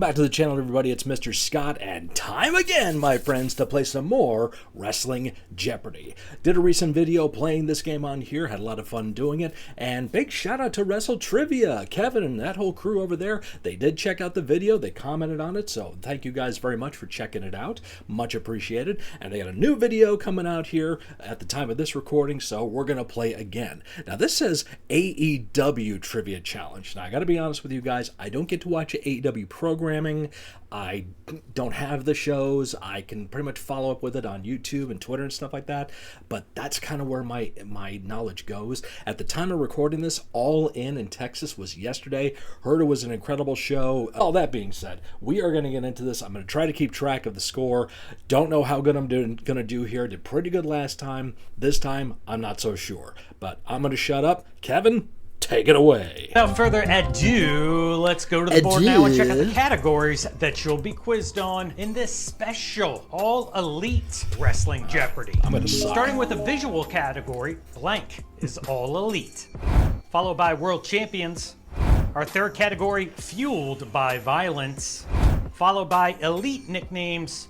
back to the channel, everybody. It's Mr. Scott, and time again, my friends, to play some more Wrestling Jeopardy. Did a recent video playing this game on here, had a lot of fun doing it, and big shout out to Wrestle Trivia. Kevin and that whole crew over there, they did check out the video, they commented on it, so thank you guys very much for checking it out. Much appreciated. And they got a new video coming out here at the time of this recording, so we're going to play again. Now, this says AEW Trivia Challenge. Now, I got to be honest with you guys, I don't get to watch AEW programming. I don't have the shows. I can pretty much follow up with it on YouTube and Twitter and stuff like that, but that's kind of where my knowledge goes. At the time of recording this, All In Texas was yesterday. Heard it was an incredible show. All that being said, we are going to get into this. I'm going to try to keep track of the score. Don't know how good I'm going to do here. Did pretty good last time. This time, I'm not so sure, but I'm going to shut up. Kevin, take it away. Without further ado, let's go to the board now and check out the categories that you'll be quizzed on in this special All Elite Wrestling Jeopardy. I'm gonna suck. Starting with the visual category, blank is All Elite. Followed by World Champions. Our third category, Fueled by Violence. Followed by Elite Nicknames.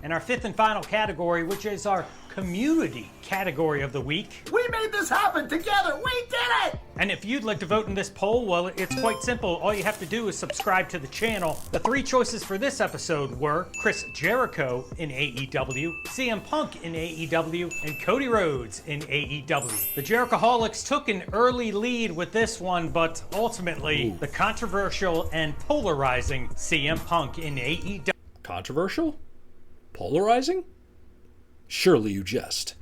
And our fifth and final category, which is our Community category of the week. We made this happen together. We did it! And if you'd like to vote in this poll, well, it's quite simple. All you have to do is subscribe to the channel. The three choices for this episode were Chris Jericho in AEW, CM Punk in AEW, and Cody Rhodes in AEW. The Jerichoholics took an early lead with this one, but ultimately, the controversial and polarizing CM Punk in AEW. Controversial? Polarizing? Surely you jest.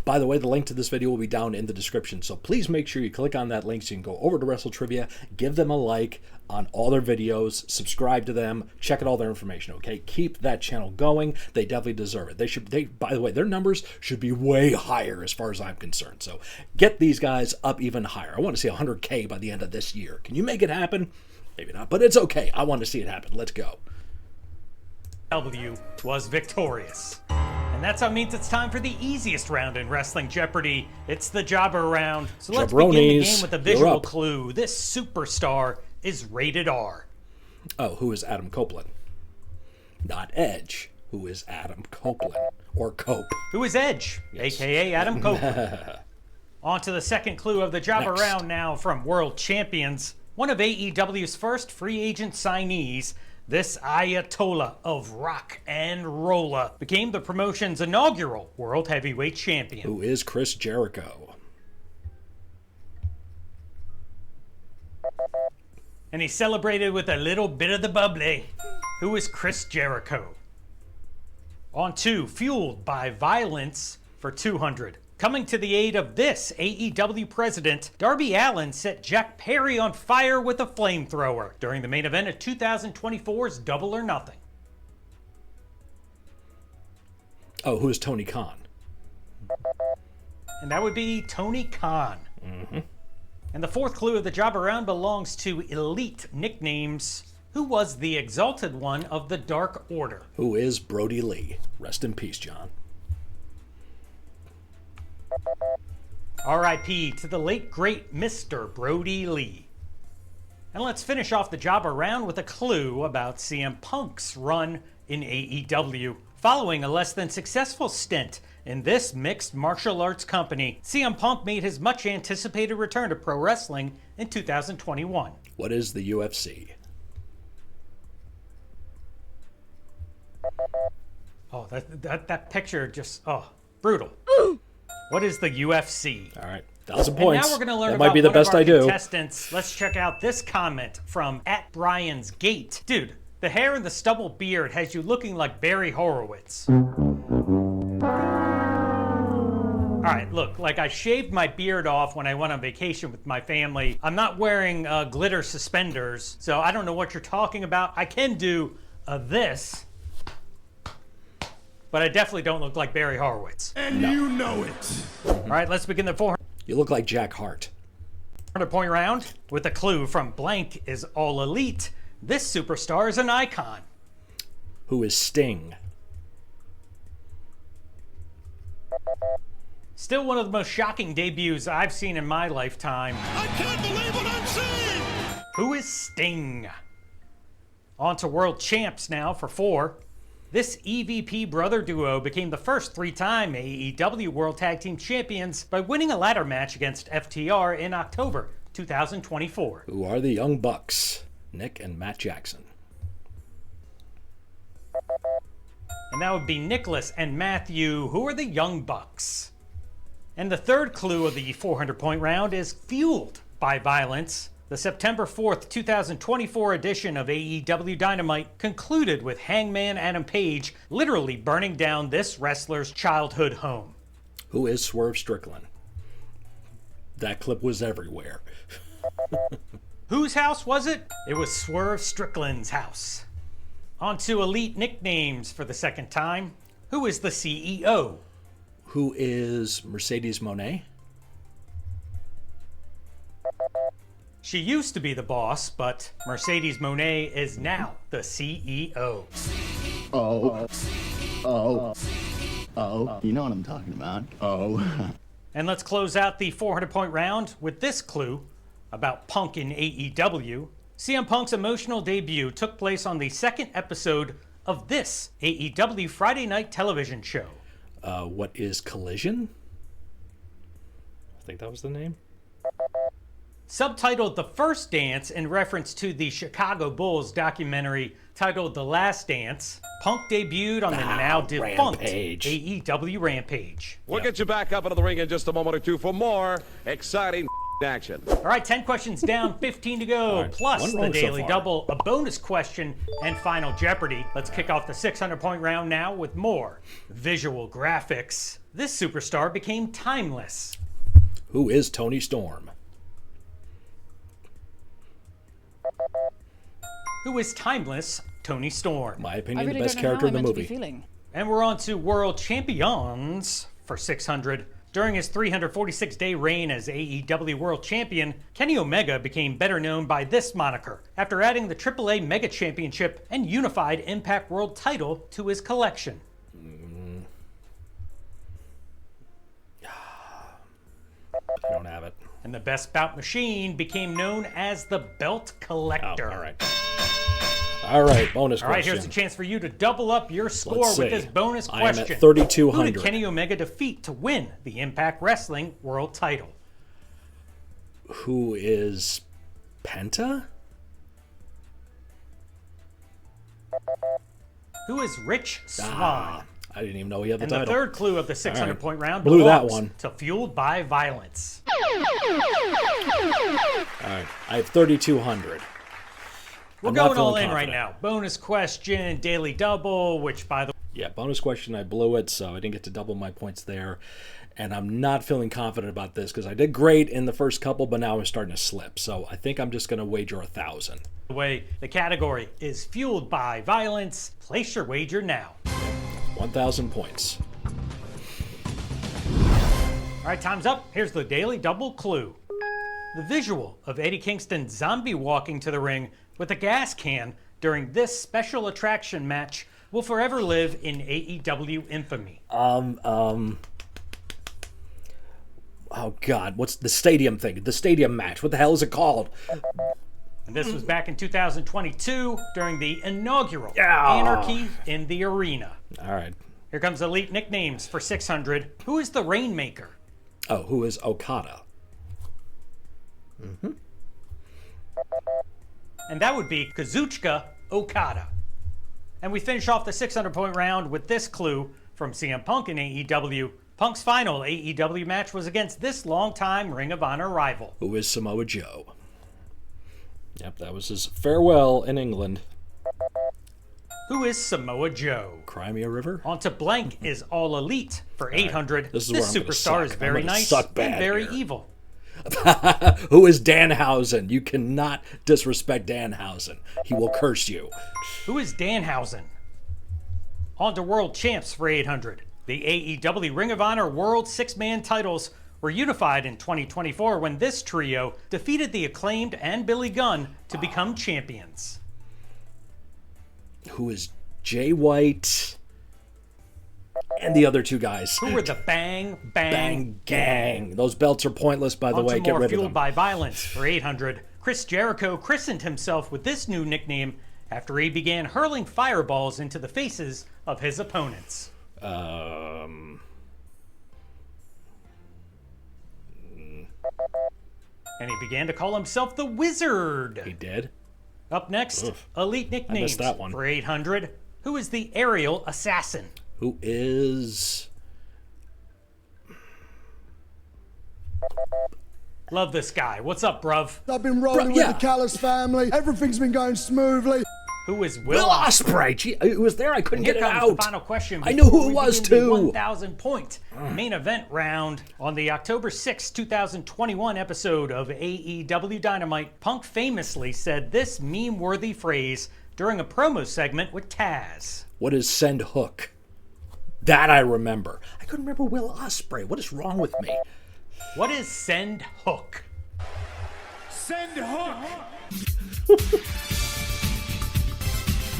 By the way, the link to this video will be down in the description, so please make sure you click on that link so you can go over to Wrestle Trivia, give them a like on all their videos, subscribe to them, check out all their information, okay? Keep that channel going. They definitely deserve it. By the way, their numbers should be way higher as far as I'm concerned, so get these guys up even higher. I want to see 100K by the end of this year. Can you make it happen? Maybe not, but it's okay. I want to see it happen. Let's go. W was victorious. And that's how it means it's time for the easiest round in Wrestling Jeopardy. It's the Jobber round. So let's begin the game with a visual clue. This superstar is rated R. Oh, who is Adam Copeland? Not Edge. Who is Adam Copeland? Or Cope. Who is Edge? Yes. AKA Adam Copeland. On to the second clue of the Jobber round now from World Champions. One of AEW's first free agent signees, this Ayatollah of rock and rolla became the promotion's inaugural World Heavyweight Champion. Who is Chris Jericho? And he celebrated with a little bit of the bubbly. Who is Chris Jericho? On to Fueled by Violence for 200. Coming to the aid of this AEW president, Darby Allin set Jack Perry on fire with a flamethrower during the main event of 2024's Double or Nothing. Oh, who is Tony Khan? And that would be Tony Khan. Mm-hmm. And the fourth clue of the Jobber round belongs to Elite Nicknames. Who was the exalted one of the Dark Order? Who is Brody Lee? Rest in peace, John. R.I.P. to the late, great Mr. Brody Lee. And let's finish off the Jobber round with a clue about CM Punk's run in AEW. Following a less than successful stint in this mixed martial arts company, CM Punk made his much anticipated return to pro wrestling in 2021. What is the UFC? Oh, that picture just, brutal. What is the UFC? All right, 1,000 points. And now we're going to learn that about might be the one best of our I do. contestants. Let's check out this comment from @Brian'sGate. Dude, the hair and the stubble beard has you looking like Barry Horowitz. All right, look, like I shaved my beard off when I went on vacation with my family. I'm not wearing glitter suspenders, so I don't know what you're talking about. I can do this, but I definitely don't look like Barry Horowitz. And you know it. All right, let's begin the 400 You look like Jack Hart. point round with a clue from blank is All Elite. This superstar is an icon. Who is Sting? Still one of the most shocking debuts I've seen in my lifetime. I can't believe what I'm seeing! Who is Sting? On to world champs now for 4. This EVP brother duo became the first 3-time AEW World Tag Team Champions by winning a ladder match against FTR in October 2024. Who are the Young Bucks? Nick and Matt Jackson. And that would be Nicholas and Matthew, who are the Young Bucks. And the third clue of the 400-point round is fueled by violence. The September 4th, 2024 edition of AEW Dynamite concluded with Hangman Adam Page literally burning down this wrestler's childhood home. Who is Swerve Strickland? That clip was everywhere. Whose house was it? It was Swerve Strickland's house. On to elite nicknames for the second time. Who is the CEO? Who is Mercedes Moné? She used to be the boss, but Mercedes Moné is now the CEO. You know what I'm talking about. And let's close out the 400-point round with this clue about Punk in AEW. CM Punk's emotional debut took place on the second episode of this AEW Friday night television show. What is Collision? I think that was the name. Subtitled The First Dance in reference to the Chicago Bulls documentary titled The Last Dance, Punk debuted on the now defunct Rampage. AEW Rampage. We'll get you back up into the ring in just a moment or two for more exciting action. All right, 10 questions down, 15 to go, right, plus one the wrong so Daily far. Double, a bonus question, and final Jeopardy. Let's kick off the 600-point round now with more visual graphics. This superstar became timeless. Who is Tony Storm? Who is timeless? Tony Storm. My I opinion, really the best don't know character how in the I'm meant to movie. be feeling. And we're on to World Champions for 600. During his 346-day reign as AEW World Champion, Kenny Omega became better known by this moniker after adding the AAA Mega Championship and Unified Impact World title to his collection. I don't have it. And the Best Bout Machine became known as the Belt Collector. Oh, all right. All right, bonus All right, question. here's a chance for you to double up your score Let's with see. this bonus I am at question. 3,200. Who did Kenny Omega defeat to win the Impact Wrestling World title? Who is Penta? Who is Rich Swann? I didn't even know he had the And the title. third clue of the 600-point round Blew that belongs one. to Fueled by Violence. All right, I have 3,200. We're I'm not going all feeling in right confident. now. Bonus question, Daily Double, which by the Yeah, bonus question, I blew it, so I didn't get to double my points there. And I'm not feeling confident about this because I did great in the first couple, but now I'm starting to slip. So I think I'm just going to wager 1,000. way, the category is Fueled by Violence. Place your wager now. 1,000 points. All right, time's up. Here's the Daily Double clue. The visual of Eddie Kingston zombie walking to the ring with a gas can during this special attraction match will forever live in AEW infamy. Oh, God, what's the stadium thing? The stadium match. What the hell is it called? And this was back in 2022 during the inaugural Yeah. Anarchy in the Arena. All right. Here comes elite nicknames for 600. Who is the Rainmaker? Oh, who is Okada? And that would be Kazuchika Okada. And we finish off the 600-point round with this clue from CM Punk in AEW. Punk's final AEW match was against this longtime Ring of Honor rival. Who is Samoa Joe? Yep, that was his farewell in England. Who is Samoa Joe? Crimea River? On to blank is All Elite for 800. This is where I'm gonna superstar suck. is I'm very gonna nice suck and bad very here. evil. Who is Danhausen? You cannot disrespect Danhausen. He will curse you. Who is Danhausen? On to World Champs for 800. The AEW Ring of Honor World Six-Man titles were unified in 2024 when this trio defeated the Acclaimed and Billy Gunn to become champions. Who is Jay White? And the other two guys. Who were the Bang Bang, Bang Gang. Those belts are pointless, by the On way. to Get more rid of Fueled them. by Violence for 800. Chris Jericho christened himself with this new nickname after he began hurling fireballs into the faces of his opponents? Mm. And he began to call himself the Wizard. He did? Up next, Oof. elite nicknames missed that one. for 800. Who is the aerial assassin? Who is... Love this guy. What's up, bruv? I've been rolling Bro, with yeah. the Callis family. Everything's been going smoothly. Who is Will Ospreay! Gee, it was there. I couldn't Here get it comes out. the final question. I knew who before it we was, begin the too. 1,000 point main event round. On the October 6, 2021 episode of AEW Dynamite, Punk famously said this meme-worthy phrase during a promo segment with Taz. What is send hook? That I remember. I couldn't remember Will Ospreay. What is wrong with me? What is send hook? Send hook.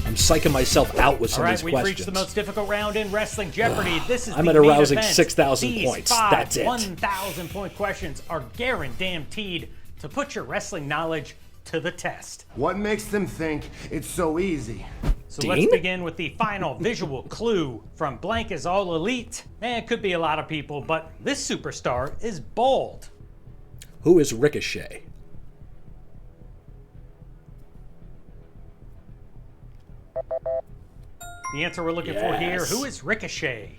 I'm psyching myself out with some All of right, these we've questions. reached the most difficult round in Wrestling Jeopardy. This is I'm the at a main rousing event. 6,000 These points. 5 That's it. 1,000 point questions are guaranteed to put your wrestling knowledge to the test. What makes them think it's so easy? So Dean? let's begin with the final visual clue from Blank is All Elite. It could be a lot of people, but this superstar is bald. Who is Ricochet? The answer we're looking for here, Yes. who is Ricochet?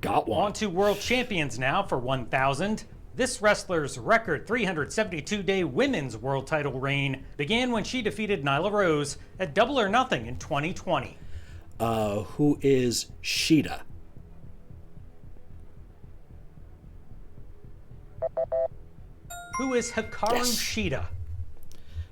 Got one. On to world champions now for 1,000. This wrestler's record 372-day women's world title reign began when she defeated Nyla Rose at Double or Nothing in 2020. Who is Sheeta? Who is Hikaru Yes. Shida?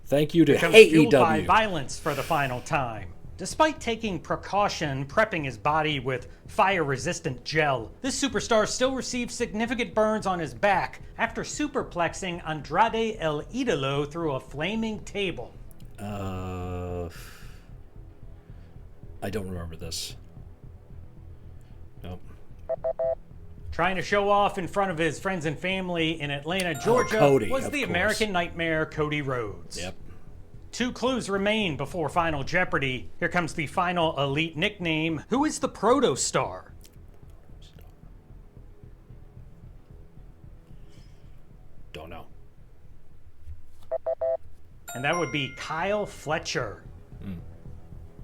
Thank you to Becomes fueled by AEW. violence for the final time. Despite taking precaution, prepping his body with fire-resistant gel, this superstar still received significant burns on his back after superplexing Andrade El Idolo through a flaming table. I don't remember this. Nope. Trying to show off in front of his friends and family in Atlanta, Georgia, Cody, was of the course. American Nightmare Cody Rhodes. Yep. 2 clues remain before Final Jeopardy. Here comes the final elite nickname. Who is the Proto-Star? Don't know. And that would be Kyle Fletcher.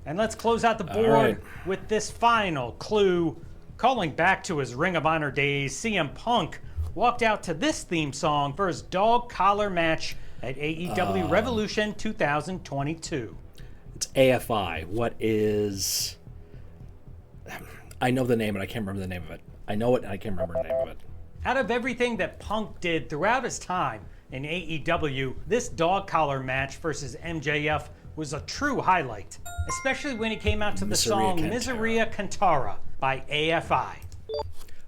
And let's close out the All board right. with this final clue. Calling back to his Ring of Honor days, CM Punk walked out to this theme song for his dog collar match at AEW Revolution 2022. It's AFI. What is... I know the name, and I can't remember the name of it. I know it, and I can't remember the name of it. Out of everything that Punk did throughout his time in AEW, this dog collar match versus MJF was a true highlight, especially when he came out to the Miseria song Cantara. Miseria Cantara by AFI.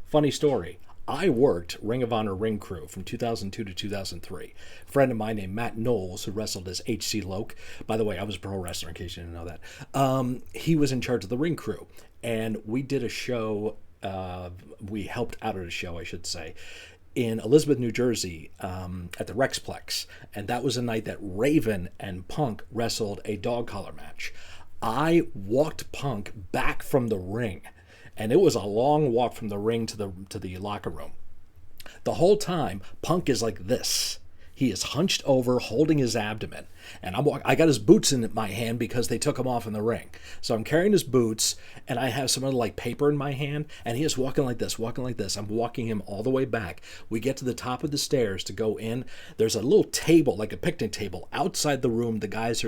Funny story. I worked Ring of Honor ring crew from 2002 to 2003. A friend of mine named Matt Knowles, who wrestled as H.C. Loke. By the way, I was a pro wrestler, in case you didn't know that. He was in charge of the ring crew. And we did a show, we helped out at a show, I should say, in Elizabeth, New Jersey, at the Rexplex. And that was a night that Raven and Punk wrestled a dog collar match. I walked Punk back from the ring. And it was a long walk from the ring to the locker room. The whole time, Punk is like this. He is hunched over, holding his abdomen. And I got his boots in my hand because they took him off in the ring. So I'm carrying his boots, and I have some other like paper in my hand, and he is walking like this, walking like this. I'm walking him all the way back. We get to the top of the stairs to go in. There's a little table, like a picnic table, outside the room the guys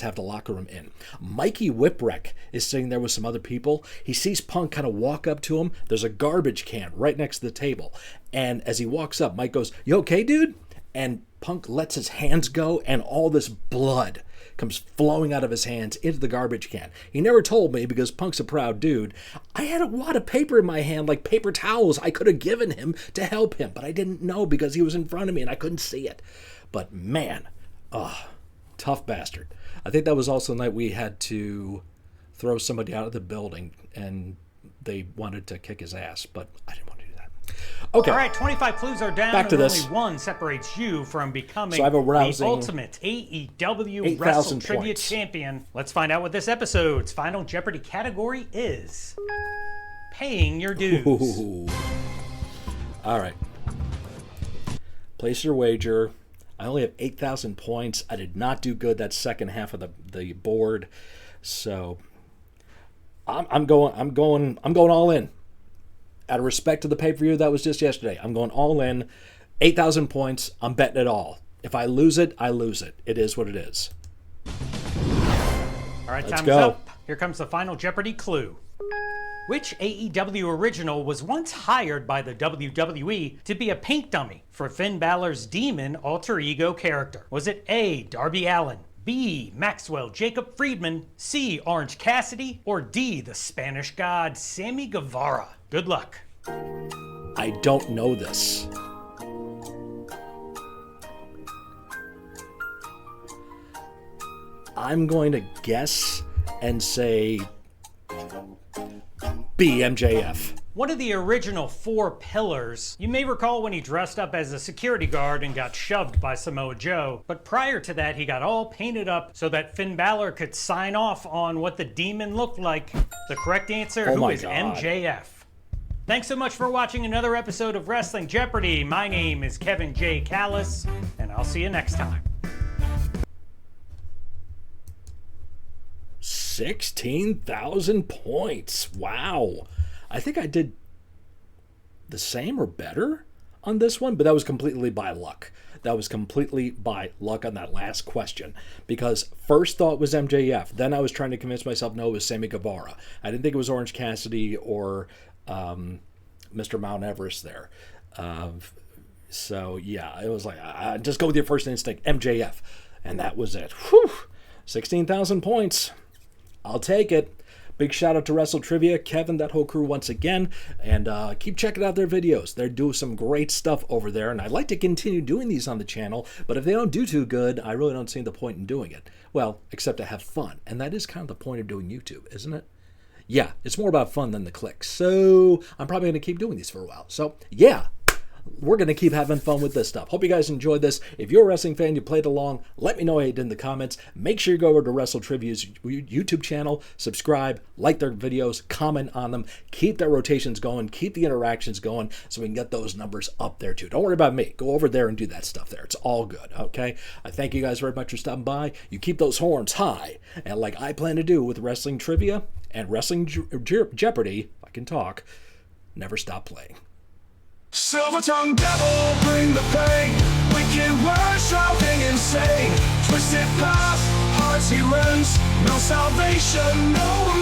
have the locker room in. Mikey Whipwreck is sitting there with some other people. He sees Punk kind of walk up to him. There's a garbage can right next to the table. And as he walks up, Mike goes, "You okay, dude?" And Punk lets his hands go, and all this blood comes flowing out of his hands into the garbage can. He never told me, because Punk's a proud dude. I had a wad of paper in my hand, like paper towels I could have given him to help him, but I didn't know because he was in front of me and I couldn't see it. But man, tough bastard. I think that was also the night we had to throw somebody out of the building, and they wanted to kick his ass, but I didn't want to do that. Okay. All right, 25 clues are down, Back to and this. only one separates you from becoming So I have a the rousing ultimate AEW 8,000 Wrestle Trivia points. champion. Let's find out what this episode's final Jeopardy category is. Paying your dues. Ooh. All right. Place your wager. I only have 8,000 points. I did not do good that second half of the board, so I'm going all in. Out of respect to the pay-per-view that was just yesterday, I'm going all in. 8,000 points. I'm betting it all. If I lose it, I lose it. It is what it is. All right, Let's time's go. up. Here comes the final Jeopardy clue. Which AEW original was once hired by the WWE to be a paint dummy for Finn Balor's demon alter ego character? Was it A, Darby Allin, B, Maxwell Jacob Friedman, C, Orange Cassidy, or D, the Spanish god Sammy Guevara? Good luck. I don't know this. I'm going to guess and say B, MJF. One of the original 4 pillars, you may recall when he dressed up as a security guard and got shoved by Samoa Joe, but prior to that he got all painted up so that Finn Balor could sign off on what the demon looked like. The correct answer, Oh who my is God. MJF. Thanks so much for watching another episode of Wrestling Jeopardy. My name is Kevin J. Callis, and I'll see you next time. 16,000 points. Wow. I think I did the same or better on this one, but that was completely by luck. That was completely by luck on that last question, because first thought was MJF. Then I was trying to convince myself, no, it was Sammy Guevara. I didn't think it was Orange Cassidy or Mr. Mount Everest there. So, yeah, it was like, I just go with your first instinct, MJF. And that was it. Whew. 16,000 points. I'll take it. Big shout out to Wrestle Trivia, Kevin, that whole crew once again, and keep checking out their videos. They're doing some great stuff over there, and I'd like to continue doing these on the channel, but if they don't do too good, I really don't see the point in doing it. Well, except to have fun, and that is kind of the point of doing YouTube, isn't it? Yeah, it's more about fun than the clicks, so I'm probably going to keep doing these for a while. So, yeah. We're going to keep having fun with this stuff. Hope you guys enjoyed this. If you're a wrestling fan, you played along, let me know how you did in the comments. Make sure you go over to Wrestle Trivia's YouTube channel, subscribe, like their videos, comment on them, keep their rotations going, keep the interactions going so we can get those numbers up there too. Don't worry about me. Go over there and do that stuff there. It's all good, okay? I thank you guys very much for stopping by. You keep those horns high, and like I plan to do with Wrestling Trivia and Wrestling Jeopardy, if I can talk, never stop playing. Silver-tongued devil, bring the pain. Wicked words, shouting insane. Twisted path, hearts he rends. No salvation, no